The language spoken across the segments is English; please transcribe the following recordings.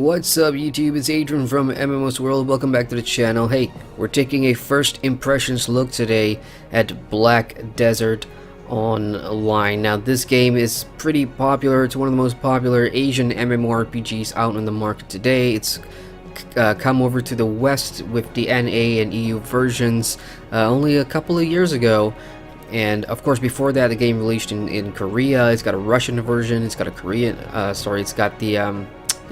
What's up YouTube, it's Adrian from MMOSWORLD. Welcome back to the channel. Hey, we're taking a first impressions look today at Black Desert Online. Now this game is pretty popular. It's one of the most popular Asian MMORPGs out in the market today. It's come over to the West with the NA and EU versions only a couple of years ago. And of course, before that, the game released in Korea. It's got a Russian version. It's got a Korean. It's got the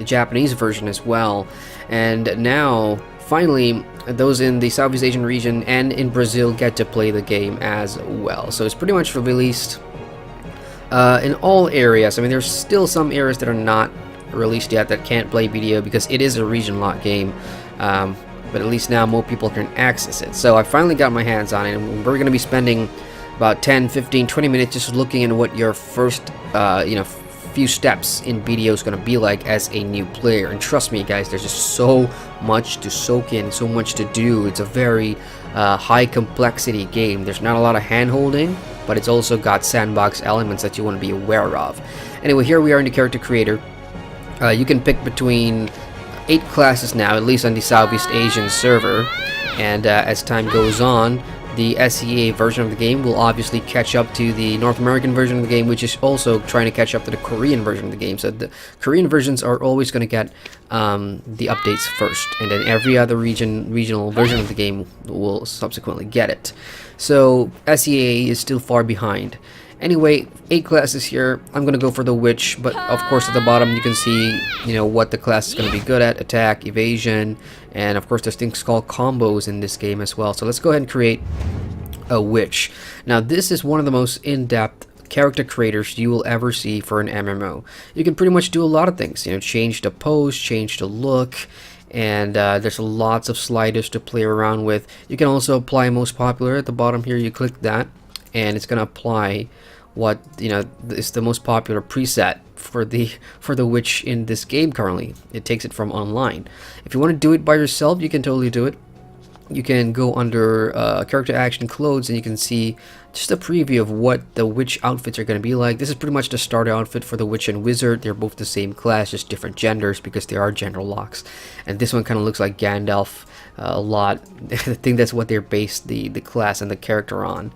Japanese version as well. And now, finally, those in the Southeast Asian region and in Brazil get to play the game as well. So it's pretty much released in all areas. I mean, there's still some areas that are not released yet that can't play video because it is a region-locked game. But at least now more people can access it. So I finally got my hands on it, and we're going to be spending about 10, 15, 20 minutes just looking at what your first, few steps in video is going to be like as a new player. And trust me guys, there's just so much to soak in, so much to do. It's a very high complexity game. There's not a lot of hand holding, but it's also got sandbox elements that you want to be aware of. Anyway, here we are in the character creator. You can pick between 8 classes now, at least on the Southeast Asian server, and as time goes on, the SEA version of the game will obviously catch up to the North American version of the game, which is also trying to catch up to the Korean version of the game. So the Korean versions are always going to get the updates first, and then every other regional version of the game will subsequently get it. So SEA is still far behind. Anyway, 8 classes here. I'm going to go for the Witch, but of course at the bottom you can see, what the class is going to be good at: attack, evasion, and of course there's things called combos in this game as well. So let's go ahead and create a Witch. Now this is one of the most in-depth character creators you will ever see for an MMO. You can pretty much do a lot of things, change the pose, change the look, and there's lots of sliders to play around with. You can also apply most popular at the bottom here. You click that, and it's going to apply what is the most popular preset for the Witch in this game currently. It takes it from online. If you want to do it by yourself, you can totally do it. You can go under character action clothes, and you can see just a preview of what the Witch outfits are going to be like. This is pretty much the starter outfit for the Witch and Wizard. They're both the same class, just different genders because there are gender locks. And this one kind of looks like Gandalf a lot. I think that's what they're based the class and the character on.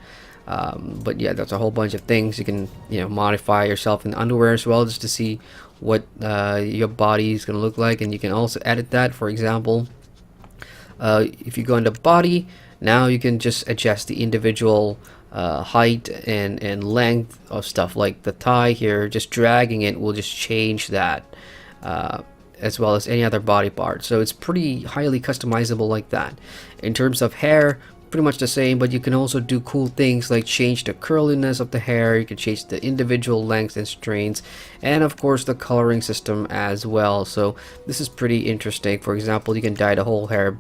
But yeah, there's a whole bunch of things. You can modify yourself in underwear as well, just to see what your body is going to look like. And you can also edit that. For example, if you go into body, now you can just adjust the individual height and length of stuff like the thigh here. Just dragging it will just change that, as well as any other body part. So it's pretty highly customizable like that. In terms of hair, pretty much the same, but you can also do cool things like change the curliness of the hair. You can change the individual lengths and strains, and of course the coloring system as well. So this is pretty interesting. For example, you can dye the whole hair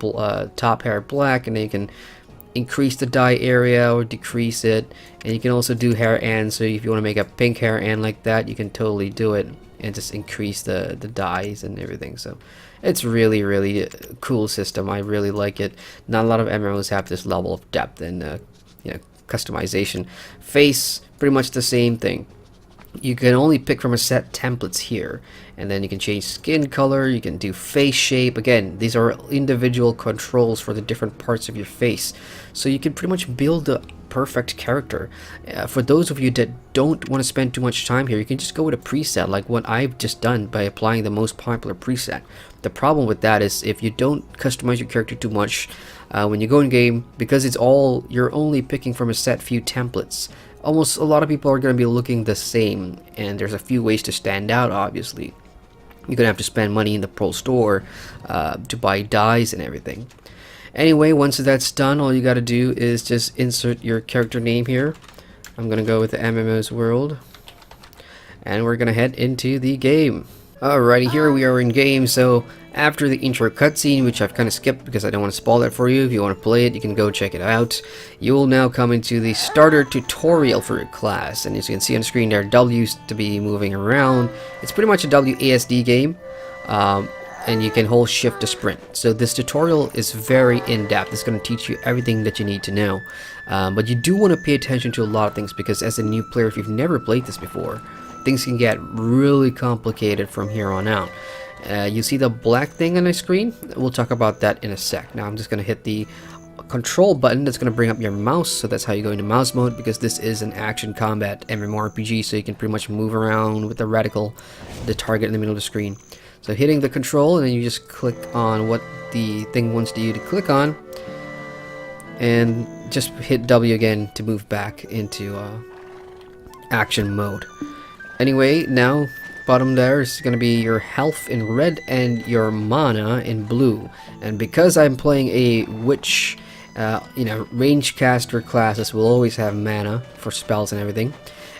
top hair black, and then you can increase the dye area or decrease it. And you can also do hair ends. So if you want to make a pink hair end like that, you can totally do it and just increase the dyes and everything. So it's really a cool system. I really like it. Not a lot of MMOs have this level of depth and customization. Face, pretty much the same thing. You can only pick from a set templates here, and then you can change skin color, you can do face shape. Again, these are individual controls for the different parts of your face, so you can pretty much build a perfect character. For those of you that don't want to spend too much time here, you can just go with a preset like what I've just done by applying the most popular preset. The problem with that is if you don't customize your character too much when you go in game, because you're only picking from a set few templates, almost a lot of people are going to be looking the same, and there's a few ways to stand out. Obviously, you're going to have to spend money in the Pro Store to buy dyes and everything. Anyway, once that's done, all you got to do is just insert your character name here. I'm going to go with the MMOSWORLD, and we're going to head into the game. Alrighty, here we are in game. So after the intro cutscene, which I've kind of skipped because I don't want to spoil that for you, if you want to play it, you can go check it out. You will now come into the starter tutorial for your class, and as you can see on the screen there, W's to be moving around. It's pretty much a WASD game, and you can hold shift to sprint. So this tutorial is very in-depth. It's going to teach you everything that you need to know, but you do want to pay attention to a lot of things, because as a new player, if you've never played this before, things can get really complicated from here on out. You see the black thing on the screen? We'll talk about that in a sec. Now I'm just going to hit the control button. That's going to bring up your mouse, so that's how you go into mouse mode, because this is an action combat MMORPG, so you can pretty much move around with the target in the middle of the screen. So hitting the control, and then you just click on what the thing wants you to click on, and just hit W again to move back into action mode. Anyway, now bottom there is going to be your health in red and your mana in blue. And because I'm playing a witch, range caster class, this will always have mana for spells and everything.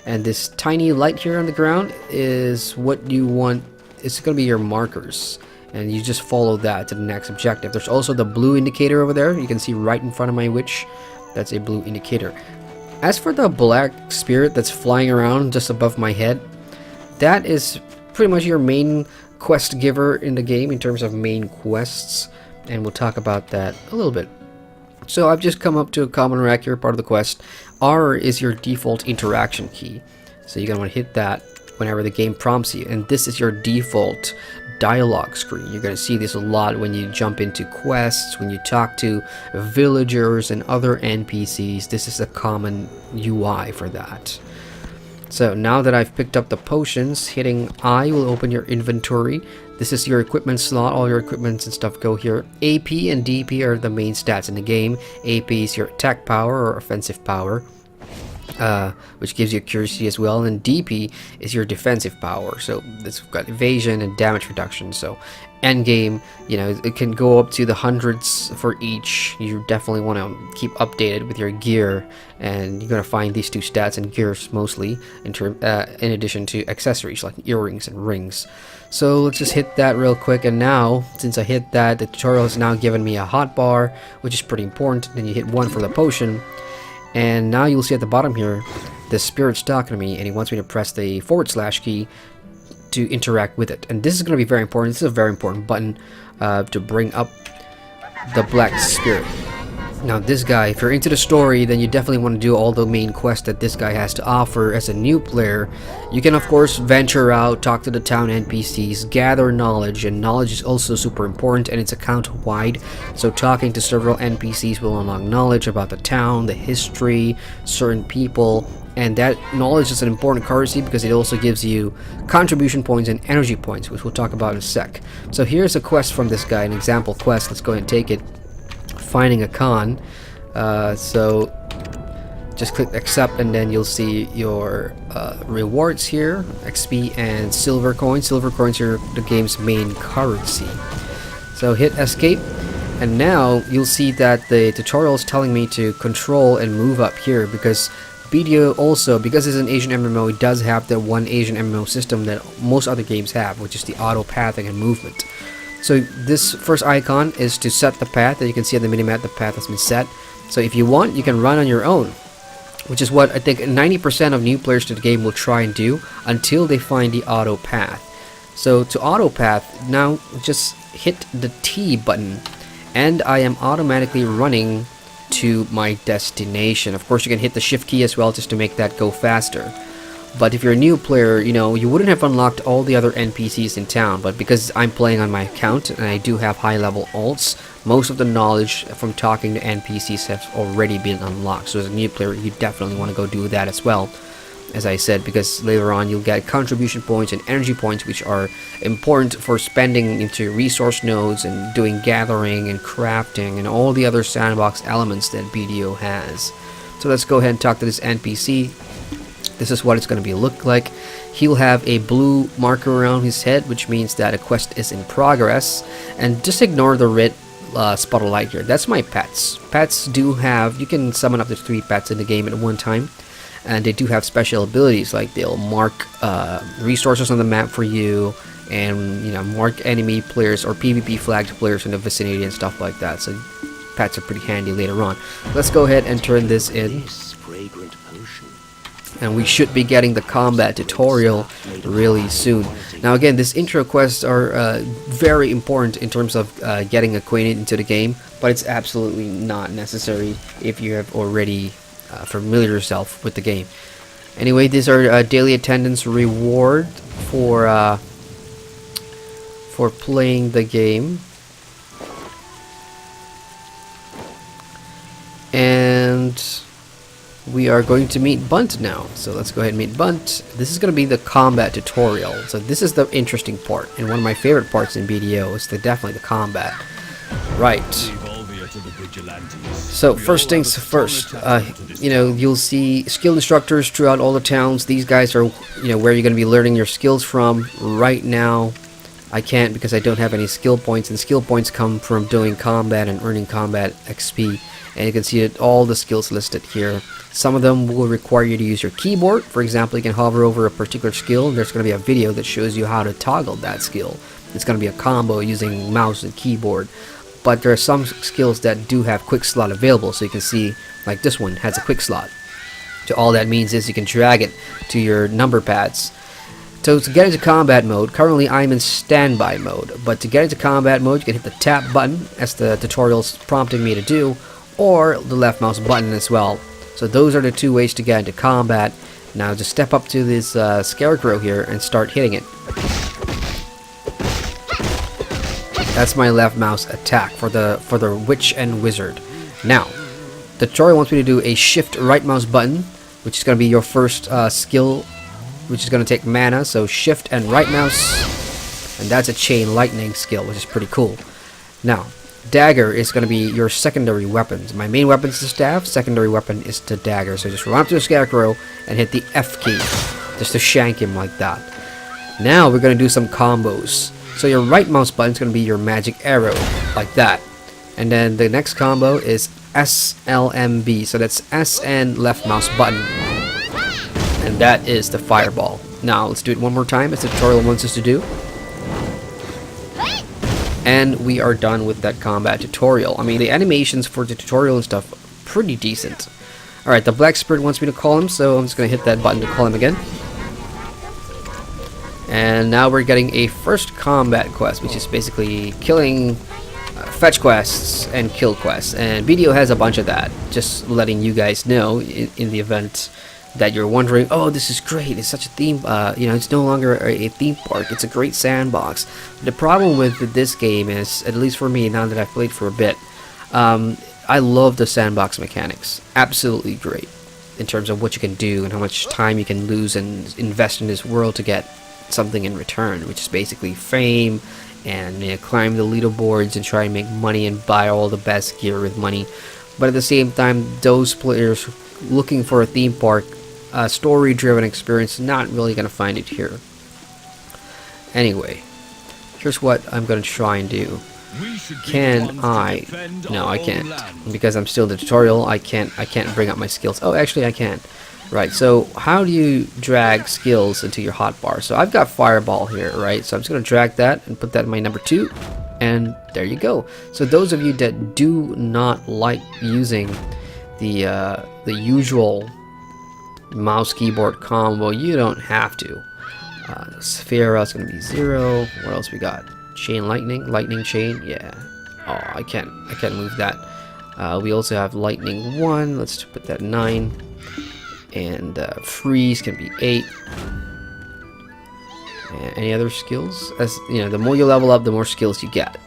And this tiny light here on the ground is what you want. It's going to be your markers, and you just follow that to the next objective. There's also the blue indicator over there. You can see right in front of my witch. That's a blue indicator. As for the black spirit that's flying around just above my head, that is pretty much your main quest giver in the game in terms of main quests, and we'll talk about that a little bit. So I've just come up to a common rack here, part of the quest. R is your default interaction key, so you're going to want to hit that whenever the game prompts you, and this is your default dialogue screen. You're going to see this a lot when you jump into quests, when you talk to villagers and other NPCs. This is a common UI for that. So now that I've picked up the potions, hitting I will open your inventory. This is your equipment slot. All your equipments and stuff go here. AP and DP are the main stats in the game. AP is your attack power or offensive power, which gives you accuracy as well, and DP is your defensive power. So it's got evasion and damage reduction. So end game, it can go up to the hundreds for each. You definitely want to keep updated with your gear, and you're going to find these two stats in gears mostly, in addition to accessories like earrings and rings. So let's just hit that real quick, and now since I hit that, the tutorial has now given me a hotbar, which is pretty important. Then you hit 1 for the potion, and now you'll see at the bottom here the spirit's talking to me, and he wants me to press the / key to interact with it. And this is going to be very important. This is a very important button to bring up the black spirit. Now this guy, if you're into the story, then you definitely want to do all the main quests that this guy has to offer. As a new player, you can of course venture out, talk to the town NPCs, gather knowledge, and knowledge is also super important, and it's account wide. So talking to several NPCs will unlock knowledge about the town, the history, certain people, and that knowledge is an important currency because it also gives you contribution points and energy points, which we'll talk about in a sec. So here's a quest from this guy, an example quest. Let's go ahead and take it. Finding a con. So just click accept, and then you'll see your rewards here, XP and silver coins. Silver coins are the game's main currency. So hit escape, and now you'll see that the tutorial is telling me to control and move up here, because BDO also, because it's an Asian MMO, it does have the one Asian MMO system that most other games have, which is the auto pathing and movement. So this first icon is to set the path, and you can see on the minimap the path has been set. So if you want, you can run on your own, which is what I think 90% of new players to the game will try and do until they find the auto path. So to auto path, now just hit the T button, and I am automatically running to my destination. Of course, you can hit the shift key as well just to make that go faster. But if you're a new player, you wouldn't have unlocked all the other NPCs in town, but because I'm playing on my account and I do have high level alts, most of the knowledge from talking to NPCs have already been unlocked. So as a new player, you definitely want to go do that as well, as I said, because later on you'll get contribution points and energy points, which are important for spending into resource nodes and doing gathering and crafting and all the other sandbox elements that BDO has. So let's go ahead and talk to this NPC. This is what it's going to look like. He'll have a blue marker around his head, which means that a quest is in progress. And just ignore the red spotlight here. That's my pets. Pets do have, you can summon up to 3 pets in the game at one time. And they do have special abilities, like they'll mark resources on the map for you, and mark enemy players or PvP flagged players in the vicinity and stuff like that. So pets are pretty handy later on. Let's go ahead and turn this in. And we should be getting the combat tutorial really soon. Now again, these intro quests are very important in terms of getting acquainted into the game, but it's absolutely not necessary if you have already familiar yourself with the game. Anyway, these are daily attendance reward for for playing the game. And we are going to meet Bunt now. So let's go ahead and meet Bunt. This is going to be the combat tutorial. So this is the interesting part, and one of my favorite parts in BDO is definitely the combat. Right. So first things first, you know, you'll see skill instructors throughout all the towns. These guys are, you know, where you're going to be learning your skills from. Right now, I can't because I don't have any skill points, and skill points come from doing combat and earning combat XP. And you can see it, all the skills listed here. Some of them will require you to use your keyboard. For example, you can hover over a particular skill, and there's going to be a video that shows you how to toggle that skill. It's going to be a combo using mouse and keyboard. But there are some skills that do have quick slot available, so you can see, like this one has a quick slot. So all that means is you can drag it to your number pads. So to get into combat mode, currently I'm in standby mode, but to get into combat mode you can hit the tab button, as the tutorial's prompting me to do, or the left mouse button as well. So those are the two ways to get into combat. Now just step up to this scarecrow here and start hitting it. That's my left mouse attack for the witch and wizard. Now, the tutorial wants me to do a shift right mouse button, which is going to be your first skill, which is going to take mana. So shift and right mouse, and that's a chain lightning skill, which is pretty cool. Now, dagger is going to be your secondary weapons. My main weapon is the staff, secondary weapon is the dagger. So just run up to the scarecrow and hit the F key, just to shank him like that. Now we're going to do some combos. So your right mouse button is going to be your magic arrow, like that. And then the next combo is SLMB, so that's S and left mouse button. And that is the fireball. Now let's do it one more time as the tutorial wants us to do. And we are done with that combat tutorial. I mean, the animations for the tutorial and stuff are pretty decent. Alright, the Black Spirit wants me to call him, so I'm just going to hit that button to call him again. And now we're getting a first combat quest, which is basically killing fetch quests and kill quests. And BDO has a bunch of that. Just letting you guys know in the event that you're wondering, oh, this is great, it's such a theme, you know, it's no longer a theme park, it's a great sandbox. The problem with this game is, at least for me, now that I've played for a bit, I love the sandbox mechanics. Absolutely great in terms of what you can do and how much time you can lose and invest in this world to get something in return, which is basically fame and, you know, climb the leaderboards and try and make money and buy all the best gear with money. But at the same time, those players looking for a theme park, story-driven experience, not really gonna find it here. Anyway, here's what I'm gonna try and do. Can I? No, I can't, because I'm still in the tutorial. I can't bring up my skills. Oh, actually I can. Right, so how do you drag skills into your hotbar? So I've got fireball here, right? So I'm just gonna drag that and put that in my number 2, and there you go. So those of you that do not like using the usual mouse keyboard combo, you don't have to. Sphere is gonna be 0. What else we got? Chain lightning chain. Yeah. Oh, I can't move that. We also have lightning 1. Let's put that 9. And freeze can be 8. And any other skills? As you know, the more you level up, the more skills you get.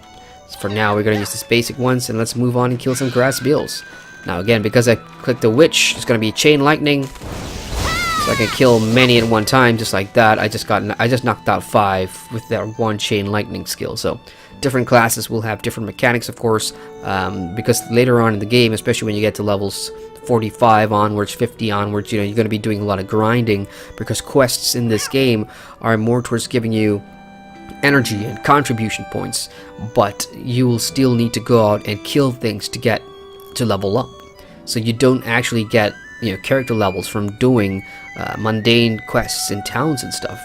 So for now, we're gonna use this basic ones, and let's move on and kill some grass beetles. Now again, because I clicked the witch, it's gonna be chain lightning, so I can kill many at one time, just like that. I just knocked out 5 with that one chain lightning skill. So different classes will have different mechanics, of course, because later on in the game, especially when you get to levels 45 onwards, 50 onwards, you know, you're going to be doing a lot of grinding, because quests in this game are more towards giving you energy and contribution points, but you will still need to go out and kill things to get to level up. So you don't actually get, you know, character levels from doing mundane quests in towns and stuff.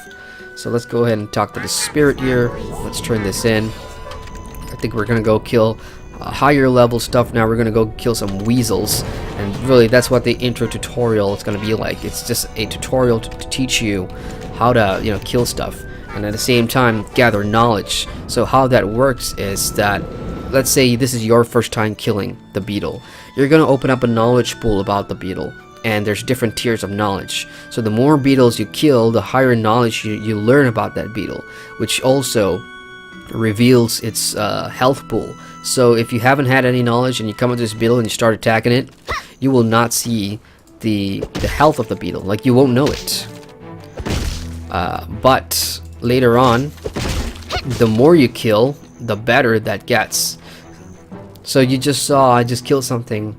So let's go ahead and talk to the spirit here. Let's turn this in. I think we're gonna go kill higher level stuff now. We're gonna go kill some weasels, and really that's what the intro tutorial is gonna be like. It's just a tutorial to teach you how to, you know, kill stuff, and at the same time gather knowledge. So how that works is that, let's say this is your first time killing the beetle, you're gonna open up a knowledge pool about the beetle, and there's different tiers of knowledge. So the more beetles you kill, the higher knowledge you learn about that beetle, which also reveals its health pool. So if you haven't had any knowledge and you come into this beetle and you start attacking it, you will not see the health of the beetle. Like, you won't know it. But later on, the more you kill, the better that gets. So you just saw I just killed something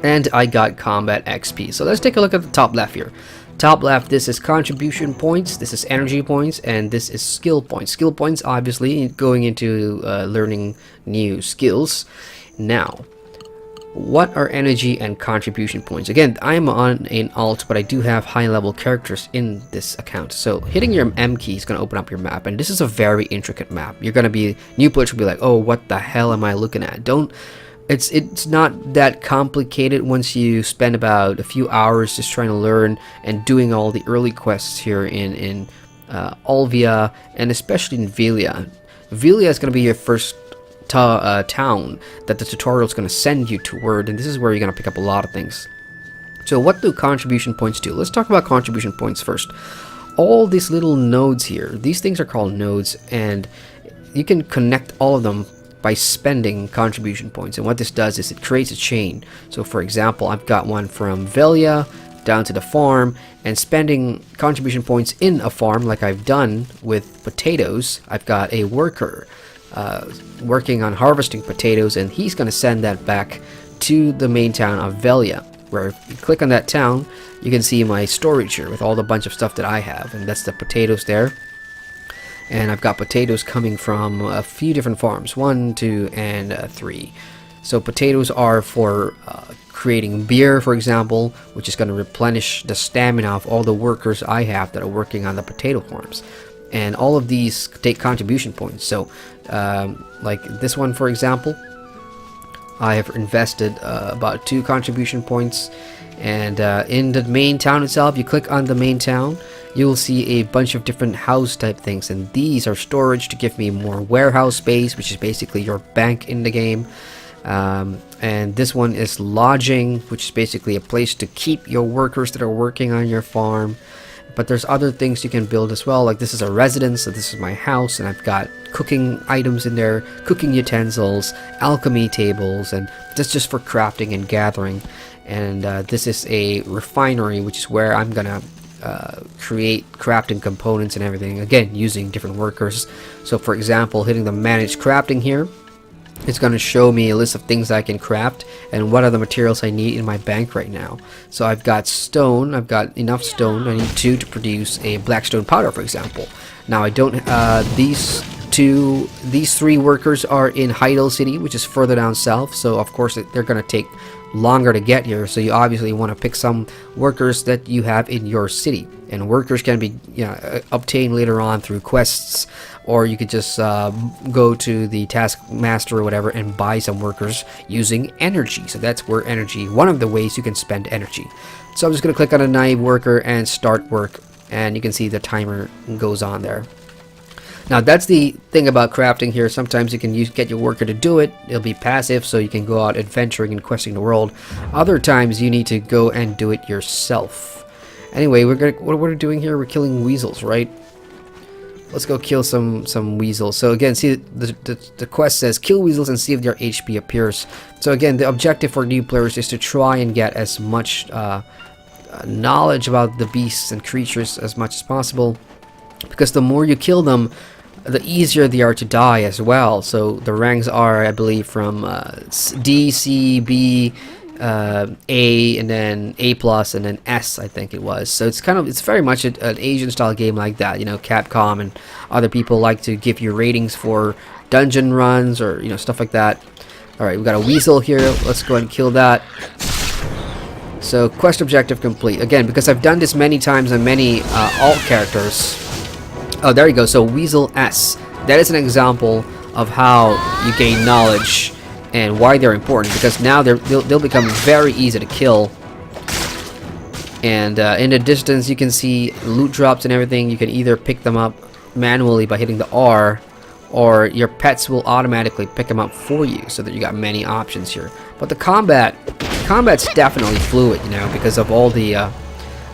and I got combat XP. So let's take a look at the top left here. Top left, this is contribution points, this is energy points, and this is skill points. Skill points, obviously, going into learning new skills. Now, what are energy and contribution points? Again, I'm on an alt, but I do have high-level characters in this account. So hitting your M key is going to open up your map, and this is a very intricate map. You're going to be, new players will be like, oh, what the hell am I looking at? It's not that complicated once you spend about a few hours just trying to learn and doing all the early quests here in Olvia, and especially in Velia. Velia is going to be your first town that the tutorial is going to send you toward, and this is where you're going to pick up a lot of things. So what do contribution points do? Let's talk about contribution points first. All these little nodes here, these things are called nodes, and you can connect all of them by spending contribution points. And what this does is it creates a chain. So for example, I've got one from Velia down to the farm, and spending contribution points in a farm like I've done with potatoes, I've got a worker working on harvesting potatoes, and he's going to send that back to the main town of Velia, where if you click on that town, you can see my storage here with all the bunch of stuff that I have, and that's the potatoes there. And I've got potatoes coming from a few different farms, 1, 2, and 3. So potatoes are for creating beer, for example, which is going to replenish the stamina of all the workers I have that are working on the potato farms. And all of these take contribution points. So like this one, for example, I have invested about 2 contribution points. And in the main town itself, you click on the main town, you will see a bunch of different house type things, and these are storage to give me more warehouse space, which is basically your bank in the game. And this one is lodging, which is basically a place to keep your workers that are working on your farm. But there's other things you can build as well, like this is a residence, so this is my house, and I've got cooking items in there, cooking utensils, alchemy tables, and that's just for crafting and gathering. And this is a refinery, which is where I'm gonna create crafting components and everything, again using different workers. So for example, hitting the manage crafting here, it's going to show me a list of things I can craft and what are the materials I need in my bank right now. So I've got stone, I've got enough stone, I need 2 to produce a blackstone powder, for example. Now I don't, these 3 workers are in Heidel City, which is further down south, so of course they're going to take longer to get here, so you obviously want to pick some workers that you have in your city, and workers can be obtained later on through quests, or you could just go to the taskmaster or whatever and buy some workers using energy. So that's where energy, one of the ways you can spend energy. So I'm just going to click on a naive worker and start work, and you can see the timer goes on there. Now that's the thing about crafting here. Sometimes you can get your worker to do it. It'll be passive, so you can go out adventuring and questing the world. Other times you need to go and do it yourself. Anyway, what we're doing here, we're killing weasels, right? Let's go kill some weasels. So again, see the quest says kill weasels and see if their HP appears. So again, the objective for new players is to try and get as much knowledge about the beasts and creatures as much as possible, because the more you kill them, the easier they are to die as well. So the ranks are, I believe, from D, C, B, A, and then A+, and then S, I think it was. So it's very much an Asian style game like that. You know, Capcom and other people like to give you ratings for dungeon runs or stuff like that. Alright, we got a weasel here. Let's go ahead and kill that. So quest objective complete. Again, because I've done this many times on many alt characters. Oh, there you go. So Weasel S. That is an example of how you gain knowledge and why they're important, because now they'll become very easy to kill. And in the distance you can see loot drops and everything. You can either pick them up manually by hitting the R, or your pets will automatically pick them up for you, so that you got many options here. But the combat's definitely fluid, because of all the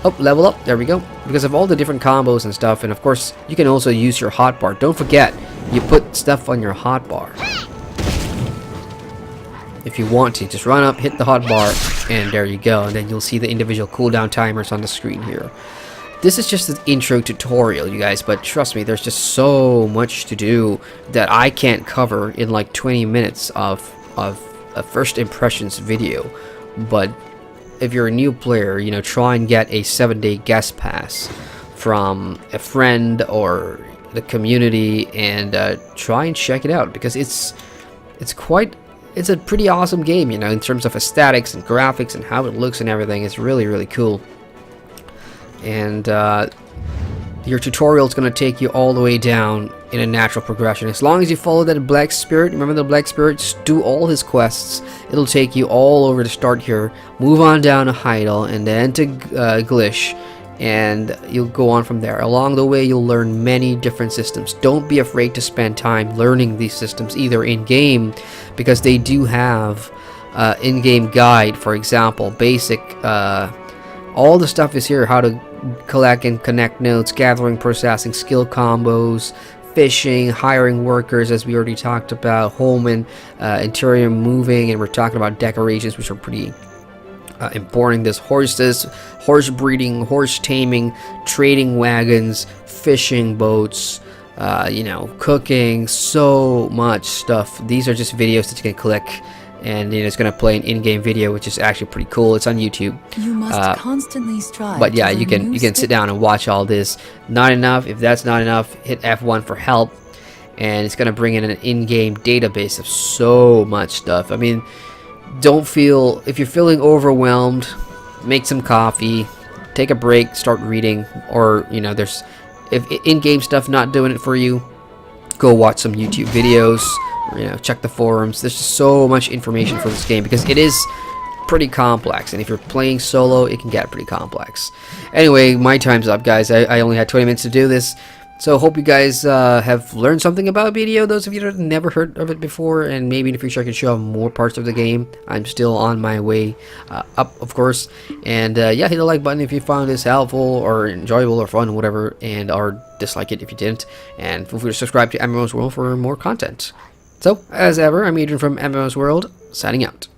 Oh, level up. There we go. Because of all the different combos and stuff. And of course, you can also use your hotbar. Don't forget, you put stuff on your hotbar. If you want to, just run up, hit the hotbar, and there you go. And then you'll see the individual cooldown timers on the screen here. This is just an intro tutorial, you guys, but trust me, there's just so much to do that I can't cover in like 20 minutes of a first impressions video. But if you're a new player, you know, try and get a 7-day guest pass from a friend or the community, and try and check it out, because it's a pretty awesome game, you know, in terms of aesthetics and graphics and how it looks and everything. It's really, really cool. And your tutorial is going to take you all the way down in a natural progression. As long as you follow that Black Spirit, remember the Black Spirit, just do all his quests. It'll take you all over to start here, move on down to Heidel, and then to Glish, and you'll go on from there. Along the way, you'll learn many different systems. Don't be afraid to spend time learning these systems, either in-game, because they do have in-game guide, for example, basic, all the stuff is here, how to collect and connect nodes, gathering, processing, skill combos, fishing, hiring workers, as we already talked about, home and interior moving, and we're talking about decorations, which are pretty important. There's horses, horse breeding, horse taming, trading wagons, fishing boats, you know, cooking, so much stuff. These are just videos that you can click, and it's going to play an in-game video, which is actually pretty cool. It's on YouTube. You must constantly strive. But yeah, you can sit down and watch all this. Not enough. If that's not enough, hit F1 for help, and it's going to bring in an in-game database of so much stuff. I mean, don't feel, if you're feeling overwhelmed, make some coffee, take a break, start reading, or you know, there's, if in-game stuff not doing it for you, go watch some YouTube videos. You know, check the forums. There's just so much information for this game, because it is pretty complex, and if you're playing solo, it can get pretty complex. Anyway, my time's up, guys. I only had 20 minutes to do this, so hope you guys have learned something about BDO, those of you that have never heard of it before, and maybe in the future I can show more parts of the game. I'm still on my way up, of course. And yeah, hit the like button if you found this helpful or enjoyable or fun or whatever, and or dislike it if you didn't, and feel free to subscribe to MMOSWORLD for more content. So, as ever, I'm Adrian from MMOSWORLD, signing out.